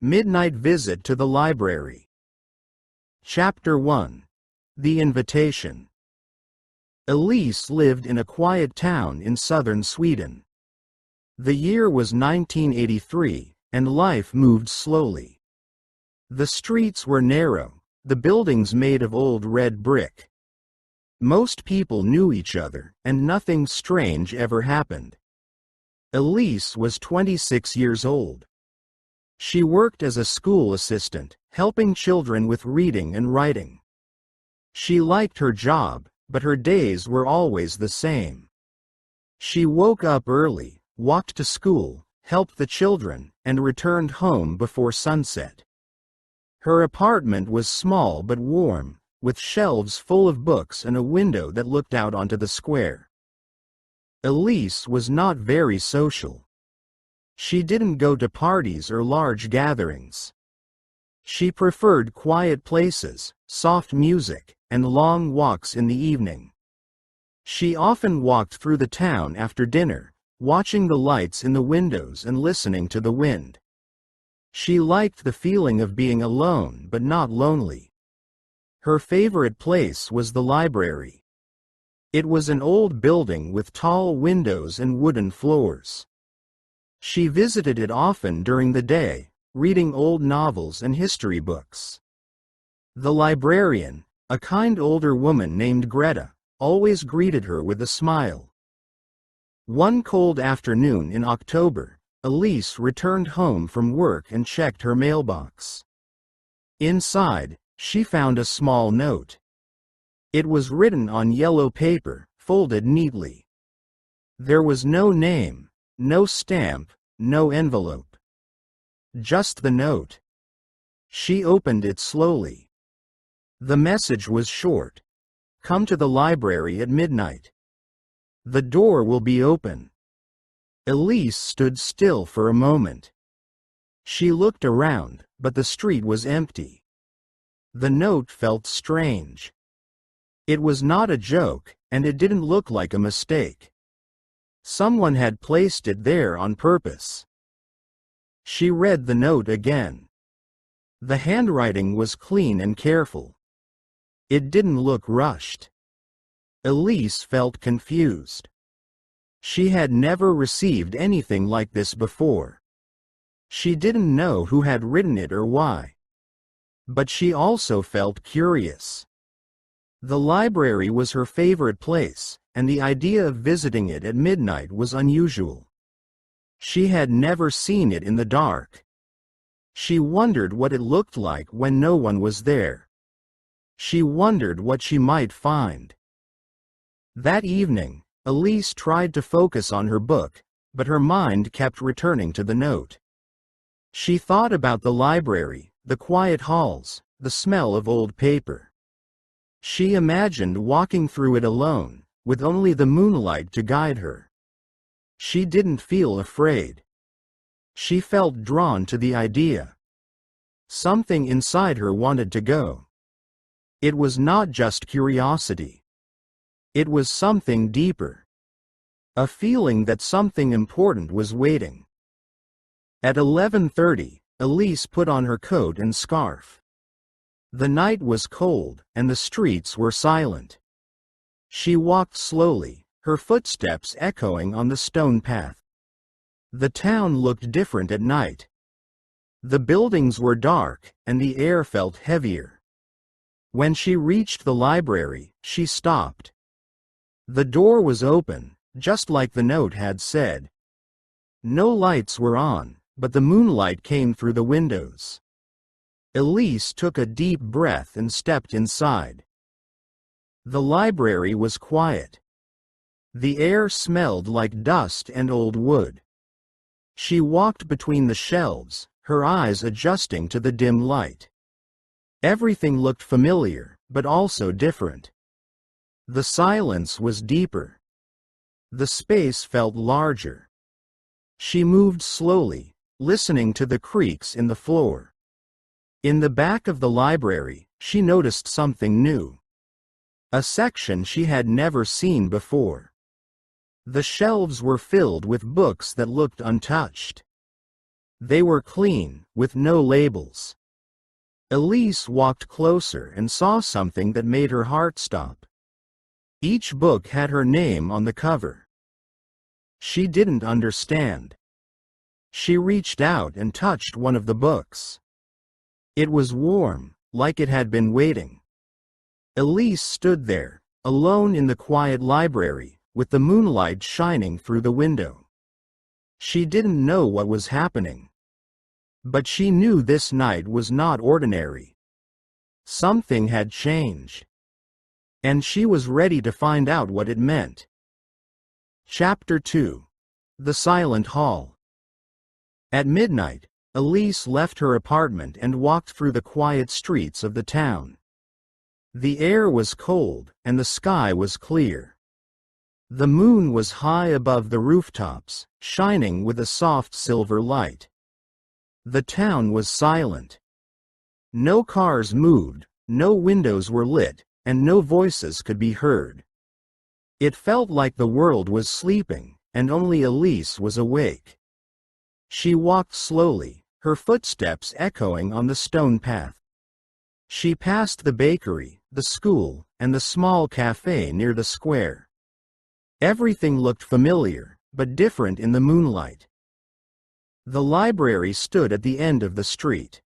Midnight Visit to the Library. Chapter 1. The Invitation. Elise lived in a quiet town in southern Sweden. The year was 1983, and life moved slowly. The streets were narrow, the buildings made of old red brick. Most people knew each other, and nothing strange ever happened. Elise was 26 years old. She worked as a school assistant, helping children with reading and writing. She liked her job, but her days were always the same. She woke up early, walked to school, helped the children, and returned home before sunset. Her apartment was small but warm, with shelves full of books and a window that looked out onto the square. Elise was not very social. She didn't go to parties or large gatherings. She preferred quiet places, soft music, and long walks in the evening. She often walked through the town after dinner, watching the lights in the windows and listening to the wind. She liked the feeling of being alone but not lonely. Her favorite place was the library. It was an old building with tall windows and wooden floors. She visited it often during the day, reading old novels and history books. The librarian, a kind older woman named Greta, always greeted her with a smile. One cold afternoon in October, Elise returned home from work and checked her mailbox. Inside, she found a small note. It was written on yellow paper, folded neatly. There was no name, no stamp, no envelope. Just the note. She opened it slowly. The message was short. Come to the library at midnight. The door will be open. Elise stood still for a moment. She looked around, but the street was empty. The note felt strange. It was not a joke, and it didn't look like a mistake. Someone had placed it there on purpose. She read the note again. The handwriting was clean and careful. It didn't look rushed. Elise felt confused. She had never received anything like this before. She didn't know who had written it or why. But she also felt curious. The library was her favorite place, and the idea of visiting it at midnight was unusual. She had never seen it in the dark. She wondered what it looked like when no one was there. She wondered what she might find. That evening, Elise tried to focus on her book, but her mind kept returning to the note. She thought about the library, the quiet halls, the smell of old paper. She imagined walking through it alone, with only the moonlight to guide her. She didn't feel afraid. She felt drawn to the idea. Something inside her wanted to go. It was not just curiosity. It was something deeper. A feeling that something important was waiting. At 11:30, Elise put on her coat and scarf. The night was cold, and the streets were silent. She walked slowly, her footsteps echoing on the stone path. The town looked different at night. The buildings were dark, and the air felt heavier. When she reached the library, she stopped. The door was open, just like the note had said. No lights were on, but the moonlight came through the windows. Elise took a deep breath and stepped inside. The library was quiet. The air smelled like dust and old wood. She walked between the shelves, her eyes adjusting to the dim light. Everything looked familiar, but also different. The silence was deeper. The space felt larger. She moved slowly, listening to the creaks in the floor. In the back of the library, she noticed something new. A section she had never seen before. The shelves were filled with books that looked untouched. They were clean, with no labels. Elise walked closer and saw something that made her heart stop. Each book had her name on the cover. She didn't understand. She reached out and touched one of the books. It was warm, like it had been waiting. Elise stood there, alone in the quiet library, with the moonlight shining through the window. She didn't know what was happening. But she knew this night was not ordinary. Something had changed. And she was ready to find out what it meant. Chapter 2. The Silent Hall. At midnight, Elise left her apartment and walked through the quiet streets of the town. The air was cold, and the sky was clear. The moon was high above the rooftops, shining with a soft silver light. The town was silent. No cars moved, no windows were lit, and no voices could be heard. It felt like the world was sleeping, and only Elise was awake. She walked slowly, her footsteps echoing on the stone path. She passed the bakery, the school, and the small cafe near the square. Everything looked familiar, but different in the moonlight. The library stood at the end of the street.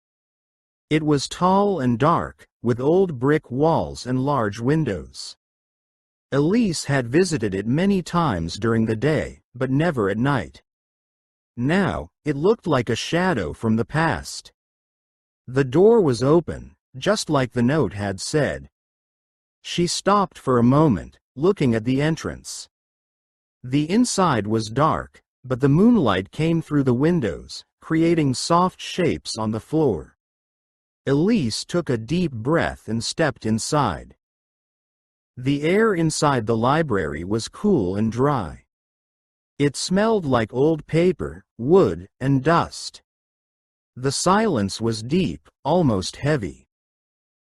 It was tall and dark, with old brick walls and large windows. Elise had visited it many times during the day, but never at night. Now, it looked like a shadow from the past. The door was open, just like the note had said. She stopped for a moment, looking at the entrance. The inside was dark, but the moonlight came through the windows, creating soft shapes on the floor. Elise took a deep breath and stepped inside. The air inside the library was cool and dry. It smelled like old paper, wood, and dust. The silence was deep, almost heavy.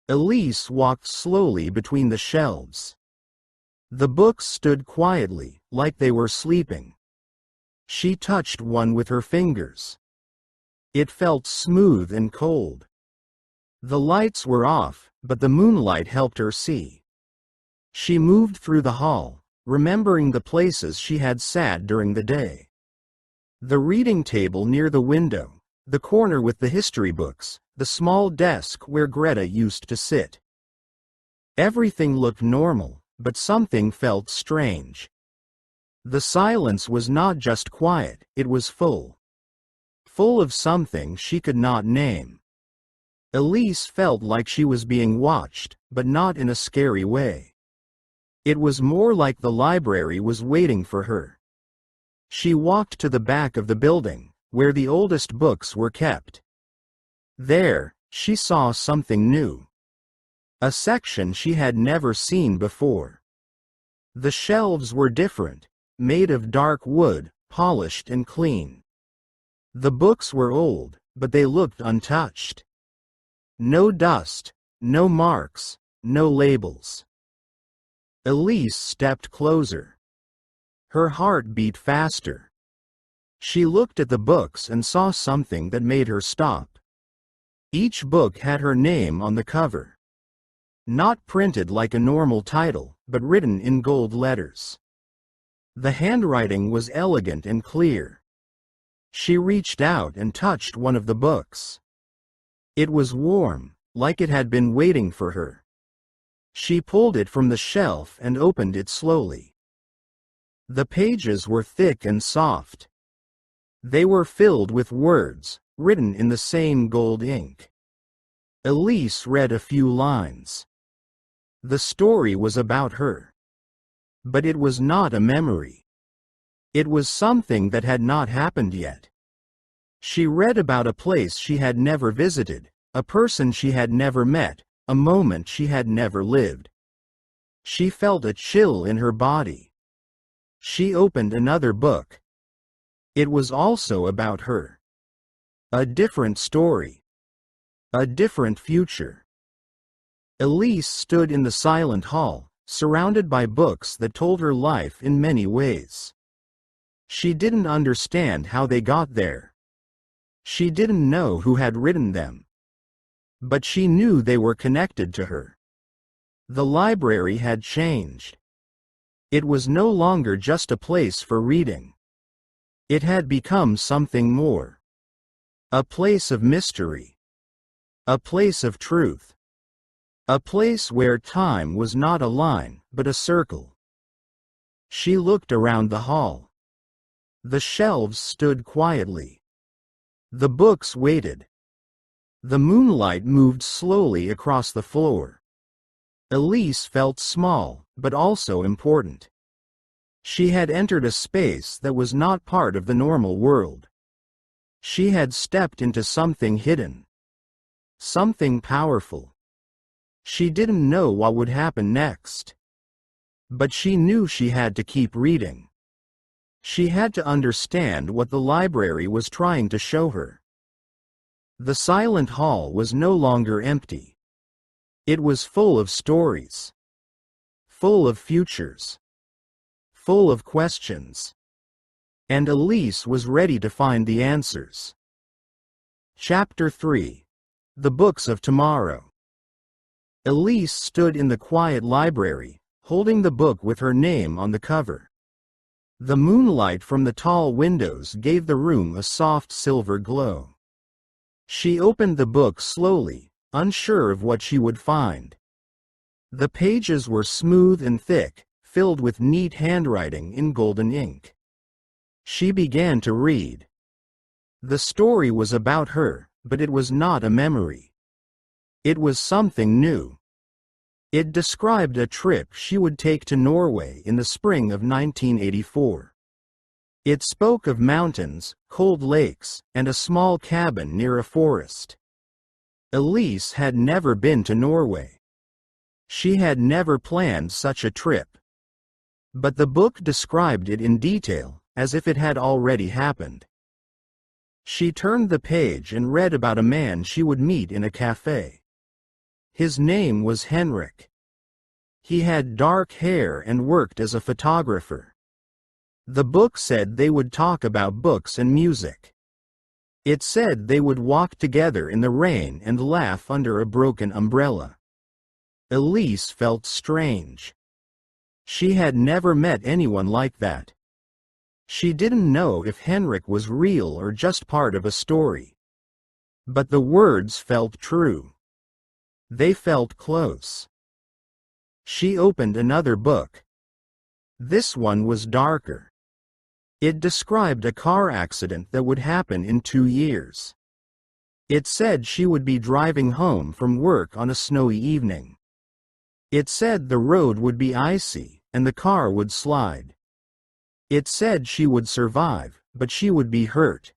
Elise walked slowly between the shelves. The books stood quietly, like they were sleeping. She touched one with her fingers. It felt smooth and cold. The lights were off, but the moonlight helped her see. She moved through the hall, remembering the places she had sat during the day. The reading table near the window, the corner with the history books, the small desk where Greta used to sit. Everything looked normal, but something felt strange. The silence was not just quiet, it was full. Full of something she could not name. Elise felt like she was being watched, but not in a scary way. It was more like the library was waiting for her. She walked to the back of the building, where the oldest books were kept. There, she saw something new. A section she had never seen before. The shelves were different, made of dark wood, polished and clean. The books were old, but they looked untouched. No dust, no marks, no labels. Elise stepped closer. Her heart beat faster. She looked at the books and saw something that made her stop. Each book had her name on the cover. Not printed like a normal title, but written in gold letters. The handwriting was elegant and clear. She reached out and touched one of the books. It was warm, like it had been waiting for her. She pulled it from the shelf and opened it slowly. The pages were thick and soft. They were filled with words, written in the same gold ink. Elise read a few lines. The story was about her. But it was not a memory. It was something that had not happened yet. She read about a place she had never visited, a person she had never met, a moment she had never lived. She felt a chill in her body. She opened another book. It was also about her. A different story. A different future. Elise stood in the silent hall, surrounded by books that told her life in many ways. She didn't understand how they got there. She didn't know who had written them, but she knew they were connected to her. The library had changed. It was no longer just a place for reading. It had become something more. A place of mystery. A place of truth. A place where time was not a line, but a circle. She looked around the hall. The shelves stood quietly. The books waited. The moonlight moved slowly across the floor. Elise felt small, but also important. She had entered a space that was not part of the normal world. She had stepped into something hidden. Something powerful. She didn't know what would happen next. But she knew she had to keep reading. She had to understand what the library was trying to show her. The silent hall was no longer empty. It was full of stories. Full of futures. Full of questions. And Elise was ready to find the answers. Chapter 3. The Books of Tomorrow. Elise stood in the quiet library, holding the book with her name on the cover. The moonlight from the tall windows gave the room a soft silver glow. She opened the book slowly, unsure of what she would find. The pages were smooth and thick, filled with neat handwriting in golden ink. She began to read. The story was about her, but it was not a memory. It was something new. It described a trip she would take to Norway in the spring of 1984. It spoke of mountains, cold lakes, and a small cabin near a forest. Elise had never been to Norway. She had never planned such a trip. But the book described it in detail, as if it had already happened. She turned the page and read about a man she would meet in a cafe. His name was Henrik. He had dark hair and worked as a photographer. The book said they would talk about books and music. It said they would walk together in the rain and laugh under a broken umbrella. Elise felt strange. She had never met anyone like that. She didn't know if Henrik was real or just part of a story. But the words felt true. They felt close. She opened another book. This one was darker. It described a car accident that would happen in 2 years. It said she would be driving home from work on a snowy evening. It said the road would be icy, and the car would slide. It said she would survive, but she would be hurt.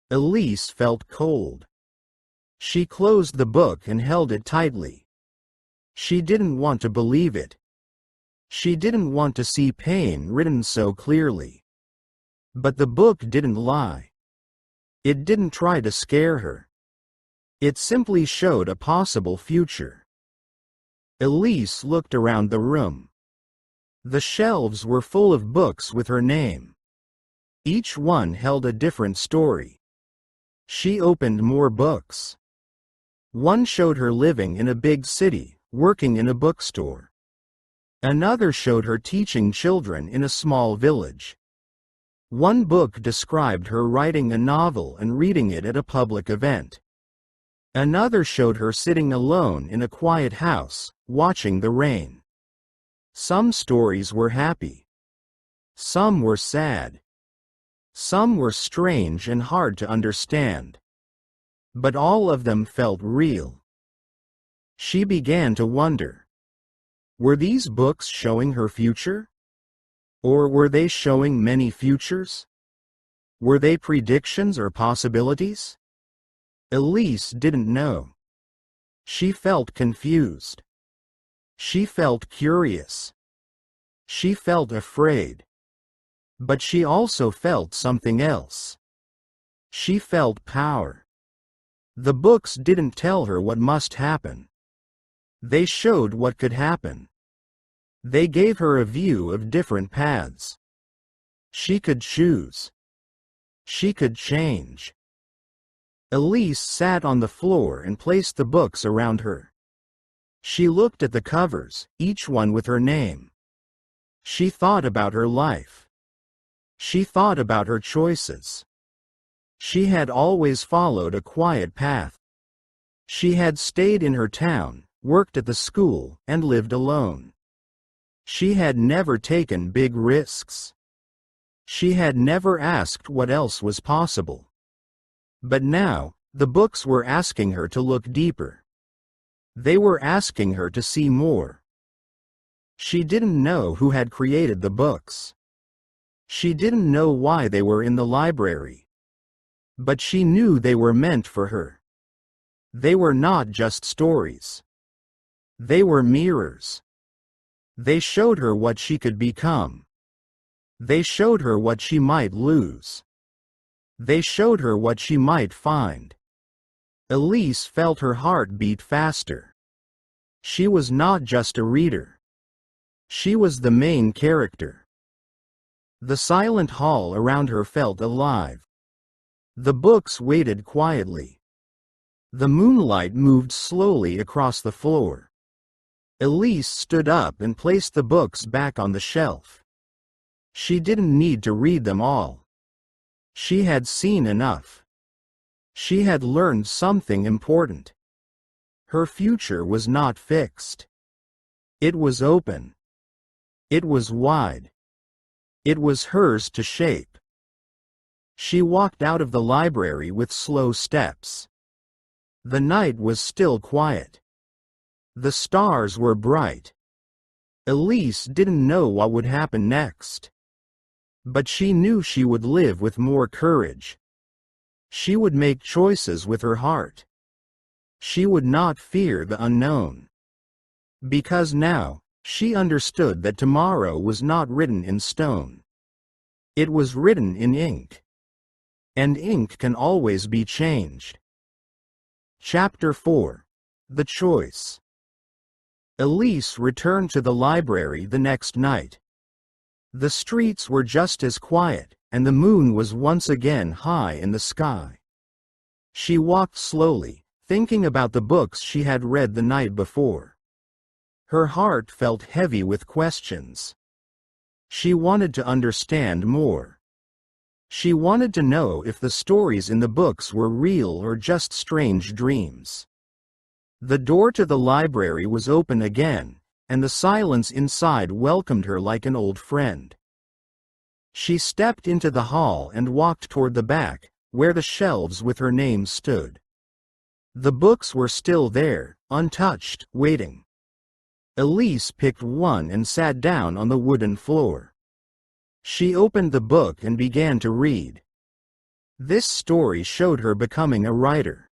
Elise felt cold. She closed the book and held it tightly. She didn't want to believe it. She didn't want to see pain written so clearly. But the book didn't lie. It didn't try to scare her. It simply showed a possible future. Elise looked around the room. The shelves were full of books with her name. Each one held a different story. She opened more books. One showed her living in a big city, working in a bookstore. Another showed her teaching children in a small village. One book described her writing a novel and reading it at a public event. Another showed her sitting alone in a quiet house, watching the rain. Some stories were happy. Some were sad. Some were strange and hard to understand. But all of them felt real. She began to wonder. Were these books showing her future? Or were they showing many futures? Were they predictions or possibilities? Elise didn't know. She felt confused. She felt curious. She felt afraid. But she also felt something else. She felt power. The books didn't tell her what must happen. They showed what could happen. They gave her a view of different paths. She could choose. She could change. Elise sat on the floor and placed the books around her. She looked at the covers, each one with her name. She thought about her life. She thought about her choices. She had always followed a quiet path. She had stayed in her town, worked at the school, and lived alone. She had never taken big risks. She had never asked what else was possible. But now, the books were asking her to look deeper. They were asking her to see more. She didn't know who had created the books. She didn't know why they were in the library. But she knew they were meant for her. They were not just stories. They were mirrors. They showed her what she could become. They showed her what she might lose. They showed her what she might find. Elise felt her heart beat faster. She was not just a reader. She was the main character. The silent hall around her felt alive. The books waited quietly. The moonlight moved slowly across the floor. Elise stood up and placed the books back on the shelf. She didn't need to read them all. She had seen enough. She had learned something important. Her future was not fixed. It was open. It was wide. It was hers to shape. She walked out of the library with slow steps. The night was still quiet. The stars were bright. Elise didn't know what would happen next. But she knew she would live with more courage. She would make choices with her heart. She would not fear the unknown. Because now, she understood that tomorrow was not written in stone. It was written in ink. And ink can always be changed. Chapter 4. The Choice. Elise returned to the library the next night. The streets were just as quiet, and the moon was once again high in the sky. She walked slowly, thinking about the books she had read the night before. Her heart felt heavy with questions. She wanted to understand more. She wanted to know if the stories in the books were real or just strange dreams. The door to the library was open again, and the silence inside welcomed her like an old friend. She stepped into the hall and walked toward the back, where the shelves with her name stood. The books were still there, untouched, waiting. Elise picked one and sat down on the wooden floor. She opened the book and began to read. This story showed her becoming a writer.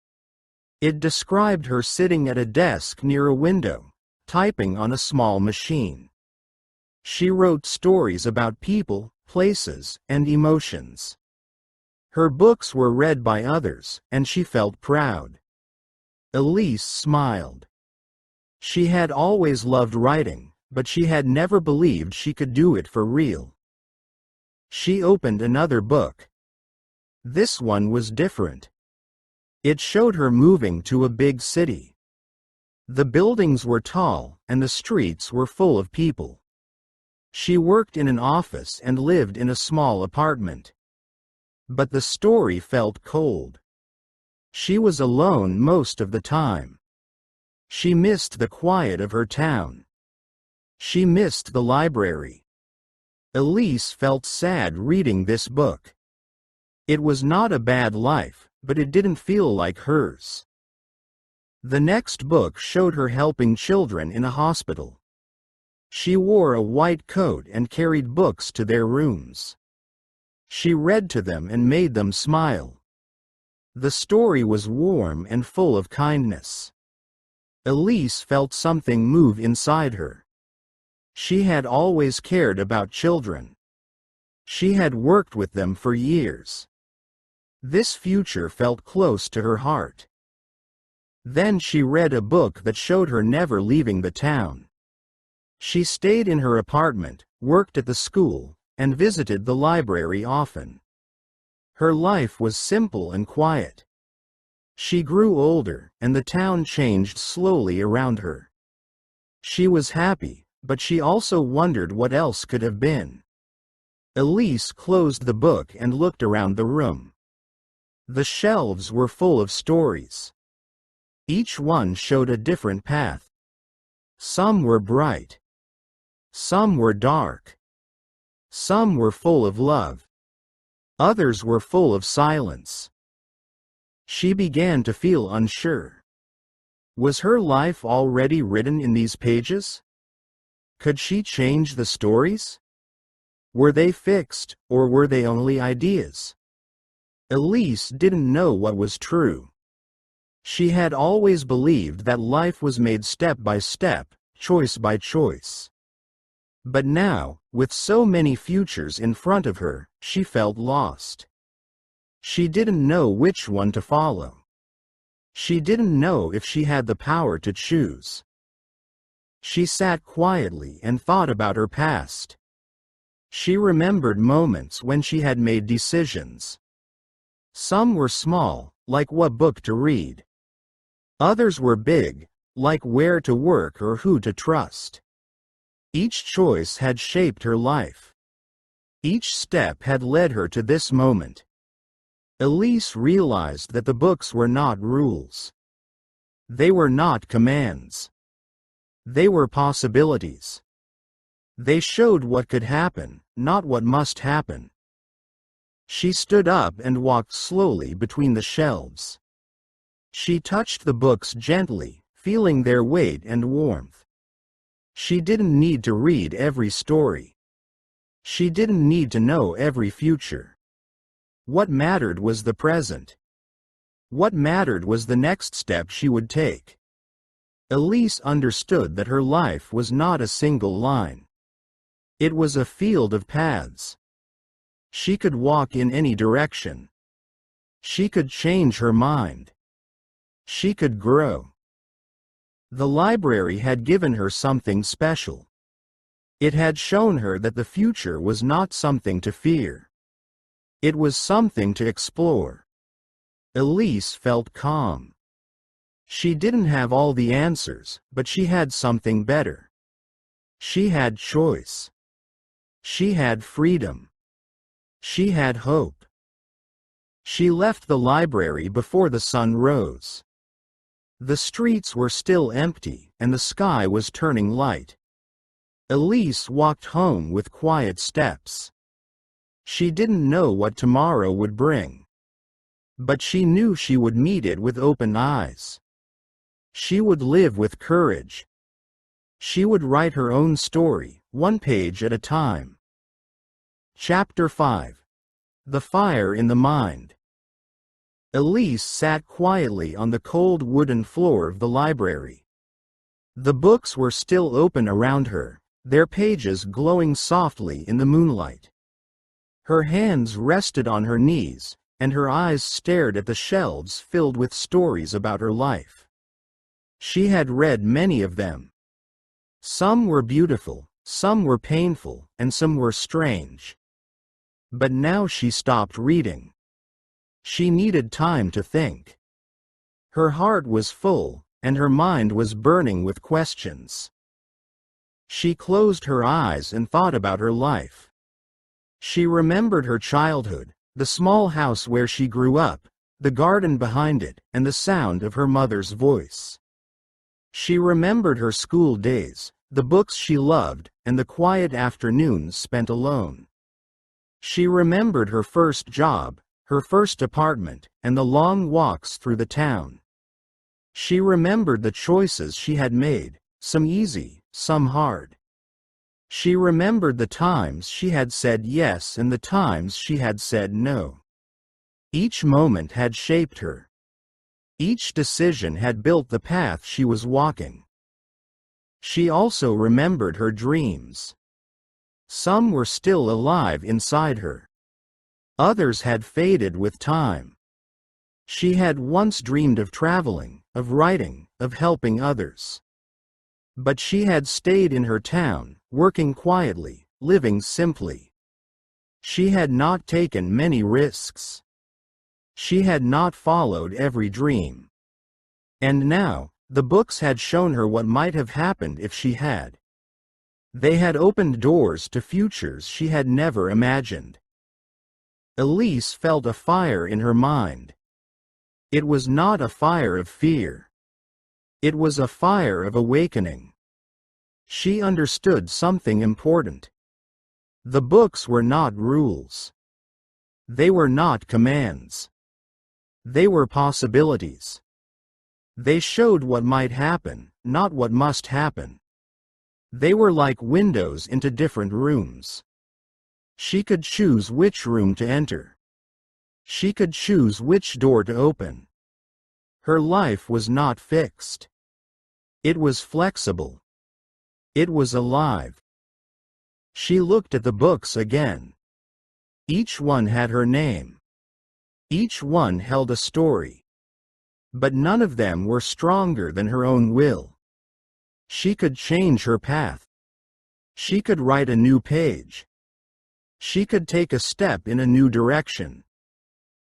It described her sitting at a desk near a window, typing on a small machine. She wrote stories about people, places, and emotions. Her books were read by others, and she felt proud. Elise smiled. She had always loved writing, but she had never believed she could do it for real. She opened another book. This one was different. It showed her moving to a big city. The buildings were tall, and the streets were full of people. She worked in an office and lived in a small apartment. But the story felt cold. She was alone most of the time. She missed the quiet of her town. She missed the library. Elise felt sad reading this book. It was not a bad life, but it didn't feel like hers. The next book showed her helping children in a hospital. She wore a white coat and carried books to their rooms. She read to them and made them smile. The story was warm and full of kindness. Elise felt something move inside her. She had always cared about children. She had worked with them for years. This future felt close to her heart. Then she read a book that showed her never leaving the town. She stayed in her apartment, worked at the school, and visited the library often. Her life was simple and quiet. She grew older, and the town changed slowly around her. She was happy, but she also wondered what else could have been. Elise closed the book and looked around the room. The shelves were full of stories. Each one showed a different path. Some were bright. Some were dark. Some were full of love. Others were full of silence. She began to feel unsure. Was her life already written in these pages? Could she change the stories? Were they fixed, or were they only ideas? Elise didn't know what was true. She had always believed that life was made step by step, choice by choice. But now, with so many futures in front of her, she felt lost. She didn't know which one to follow. She didn't know if she had the power to choose. She sat quietly and thought about her past. She remembered moments when she had made decisions. Some were small, like what book to read. Others were big, like where to work or who to trust. Each choice had shaped her life. Each step had led her to this moment. Elise realized that the books were not rules. They were not commands. They were possibilities. They showed what could happen, not what must happen. She stood up and walked slowly between the shelves. She touched the books gently, feeling their weight and warmth. She didn't need to read every story. She didn't need to know every future. What mattered was the present. What mattered was the next step she would take. Elise understood that her life was not a single line. It was a field of paths. She could walk in any direction. She could change her mind. She could grow. The library had given her something special. It had shown her that the future was not something to fear. It was something to explore. Elise felt calm. She didn't have all the answers, but she had something better. She had choice. She had freedom. She had hope. She left the library before the sun rose. The streets were still empty, and the sky was turning light. Elise walked home with quiet steps. She didn't know what tomorrow would bring. But she knew she would meet it with open eyes. She would live with courage. She would write her own story, one page at a time. Chapter 5. The Fire in the Mind. Elise sat quietly on the cold wooden floor of the library. The books were still open around her, their pages glowing softly in the moonlight. Her hands rested on her knees, and her eyes stared at the shelves filled with stories about her life. She had read many of them. Some were beautiful, some were painful, and some were strange. But now she stopped reading. She needed time to think. Her heart was full, and her mind was burning with questions. She closed her eyes and thought about her life. She remembered her childhood, the small house where she grew up, the garden behind it, and the sound of her mother's voice. She remembered her school days, the books she loved, and the quiet afternoons spent alone. She remembered her first job, her first apartment, and the long walks through the town. She remembered the choices she had made, some easy, some hard. She remembered the times she had said yes and the times she had said no. Each moment had shaped her. Each decision had built the path she was walking. She also remembered her dreams. Some were still alive inside her. Others had faded with time. She had once dreamed of traveling, of writing, of helping others. But she had stayed in her town, working quietly, living simply. She had not taken many risks. She had not followed every dream. And now, the books had shown her what might have happened if she had. They had opened doors to futures she had never imagined. Elise felt a fire in her mind. It was not a fire of fear. It was a fire of awakening. She understood something important. The books were not rules. They were not commands. They were possibilities. They showed what might happen, not what must happen. They were like windows into different rooms. She could choose which room to enter. She could choose which door to open. Her life was not fixed. It was flexible. It was alive. She looked at the books again. Each one had her name. Each one held a story. But none of them were stronger than her own will. She could change her path. She could write a new page. She could take a step in a new direction.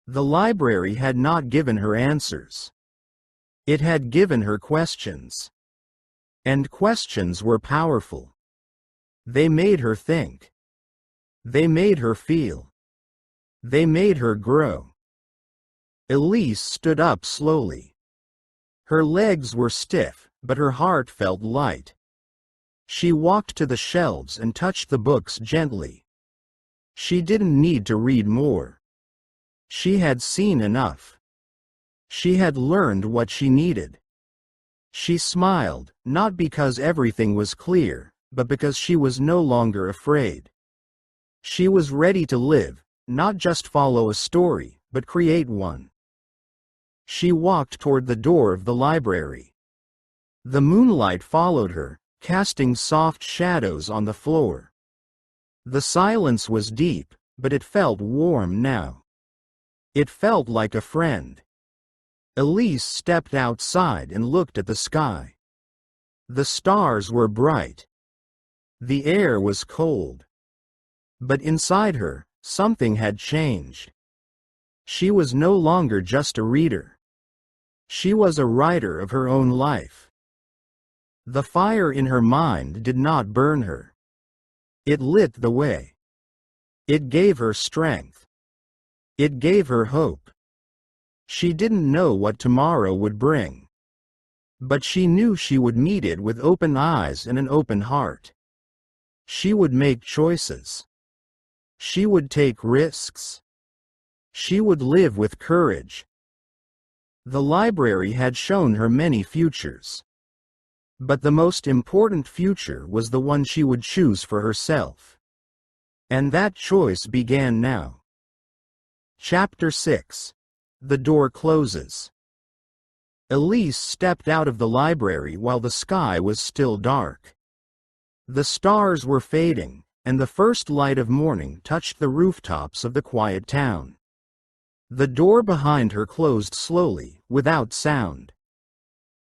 The library had not given her answers. It had given her questions. And questions were powerful. They made her think. They made her feel. They made her grow. Elise stood up slowly. Her legs were stiff, but her heart felt light. She walked to the shelves and touched the books gently. She didn't need to read more. She had seen enough. She had learned what she needed. She smiled, not because everything was clear, but because she was no longer afraid. She was ready to live, not just follow a story, but create one. She walked toward the door of the library. The moonlight followed her, casting soft shadows on the floor. The silence was deep, but it felt warm now. It felt like a friend. Elise stepped outside and looked at the sky. The stars were bright. The air was cold. But inside her, something had changed. She was no longer just a reader. She was a writer of her own life. The fire in her mind did not burn her. It lit the way. It gave her strength. It gave her hope. She didn't know what tomorrow would bring. But she knew she would meet it with open eyes and an open heart. She would make choices. She would take risks. She would live with courage. The library had shown her many futures. But the most important future was the one she would choose for herself. And that choice began now. Chapter 6. The door closes. Elise stepped out of the library while the sky was still dark. The stars were fading, and the first light of morning touched the rooftops of the quiet town. The door behind her closed slowly, without sound.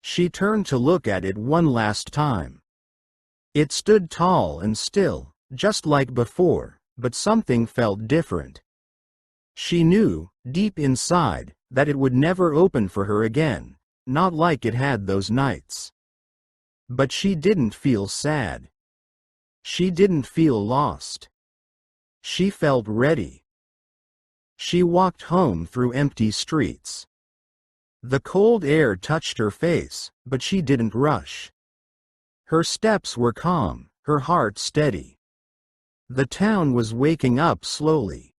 She turned to look at it one last time. It stood tall and still, just like before, but something felt different. She knew, deep inside, that it would never open for her again, not like it had those nights. But she didn't feel sad. She didn't feel lost. She felt ready. She walked home through empty streets. The cold air touched her face, but she didn't rush. Her steps were calm, her heart steady. The town was waking up slowly.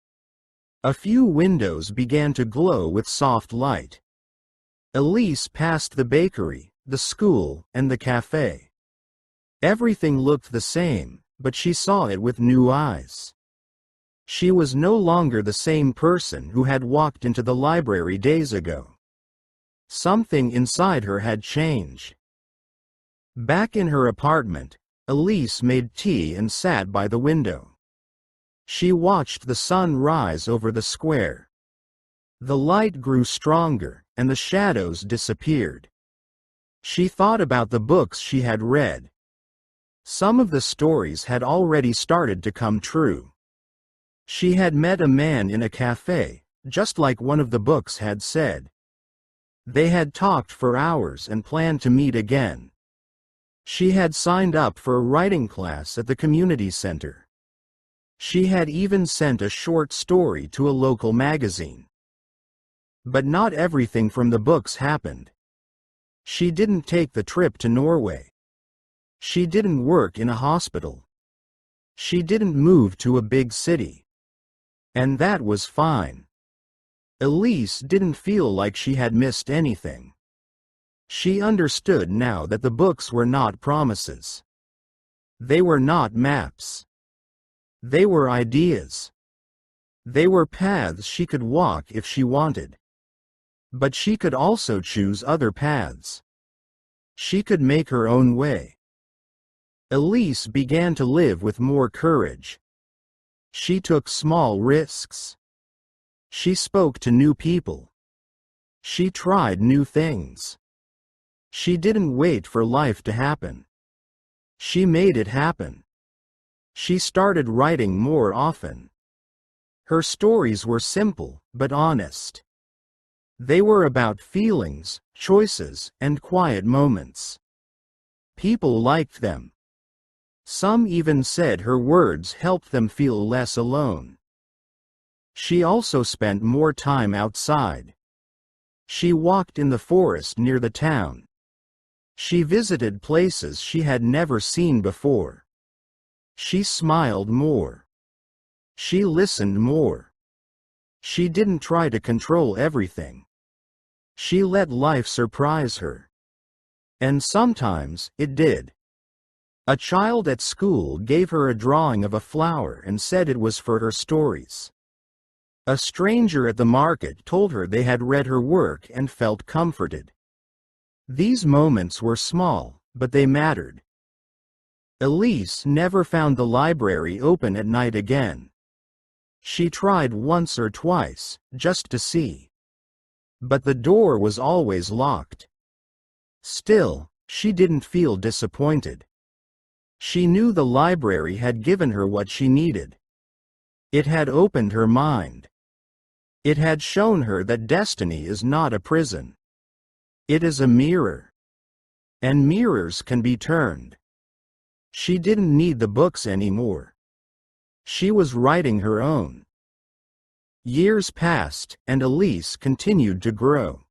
A few windows began to glow with soft light. Elise passed the bakery, the school, and the cafe. Everything looked the same, but she saw it with new eyes. She was no longer the same person who had walked into the library days ago. Something inside her had changed. Back in her apartment, Elise made tea and sat by the window. She watched the sun rise over the square. The light grew stronger, and the shadows disappeared. She thought about the books she had read. Some of the stories had already started to come true. She had met a man in a cafe, just like one of the books had said. They had talked for hours and planned to meet again. She had signed up for a writing class at the community center. She had even sent a short story to a local magazine. But not everything from the books happened. She didn't take the trip to Norway. She didn't work in a hospital. She didn't move to a big city. And that was fine. Elise didn't feel like she had missed anything. She understood now that the books were not promises. They were not maps. They were ideas. They were paths she could walk if she wanted. But she could also choose other paths. She could make her own way. Elise began to live with more courage. She took small risks. She spoke to new people. She tried new things. She didn't wait for life to happen. She made it happen. She started writing more often. Her stories were simple, but honest. They were about feelings, choices, and quiet moments. People liked them. Some even said her words helped them feel less alone. She also spent more time outside. She walked in the forest near the town. She visited places she had never seen before. She smiled more. She listened more. She didn't try to control everything. She let life surprise her. And sometimes it did. A child at school gave her a drawing of a flower and said it was for her stories. A stranger at the market told her they had read her work and felt comforted. These moments were small, but they mattered. Elise never found the library open at night again. She tried once or twice, just to see. But the door was always locked. Still, she didn't feel disappointed. She knew the library had given her what she needed. It had opened her mind. It had shown her that destiny is not a prison. It is a mirror. And mirrors can be turned. She didn't need the books anymore. She was writing her own. Years passed, and Elise continued to grow.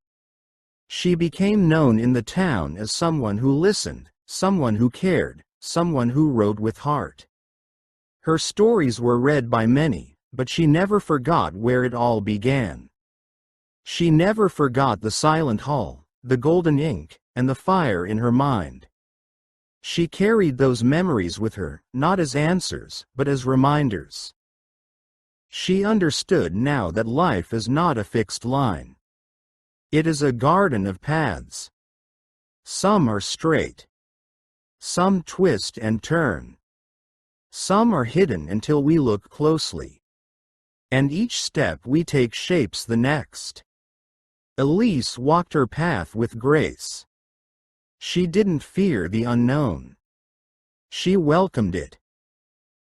She became known in the town as someone who listened, someone who cared, someone who wrote with heart. Her stories were read by many, but she never forgot where it all began. She never forgot the silent hall, the golden ink, and the fire in her mind. She carried those memories with her, not as answers, but as reminders. She understood now that life is not a fixed line. It is a garden of paths. Some are straight. Some twist and turn. Some are hidden until we look closely. And each step we take shapes the next. Elise walked her path with grace. She didn't fear the unknown. She welcomed it.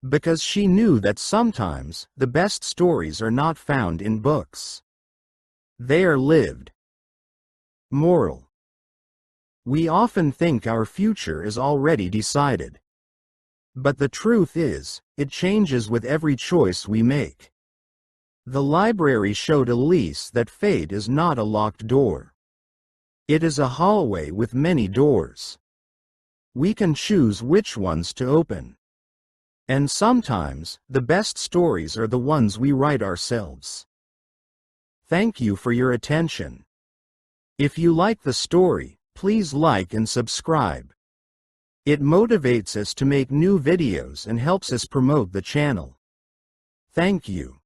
Because she knew that sometimes the best stories are not found in books. They are lived. Moral: we often think our future is already decided. But the truth is, it changes with every choice we make. The library showed Elise that fate is not a locked door. It is a hallway with many doors. We can choose which ones to open. And sometimes, the best stories are the ones we write ourselves. Thank you for your attention. If you like the story, please like and subscribe. It motivates us to make new videos and helps us promote the channel. Thank you.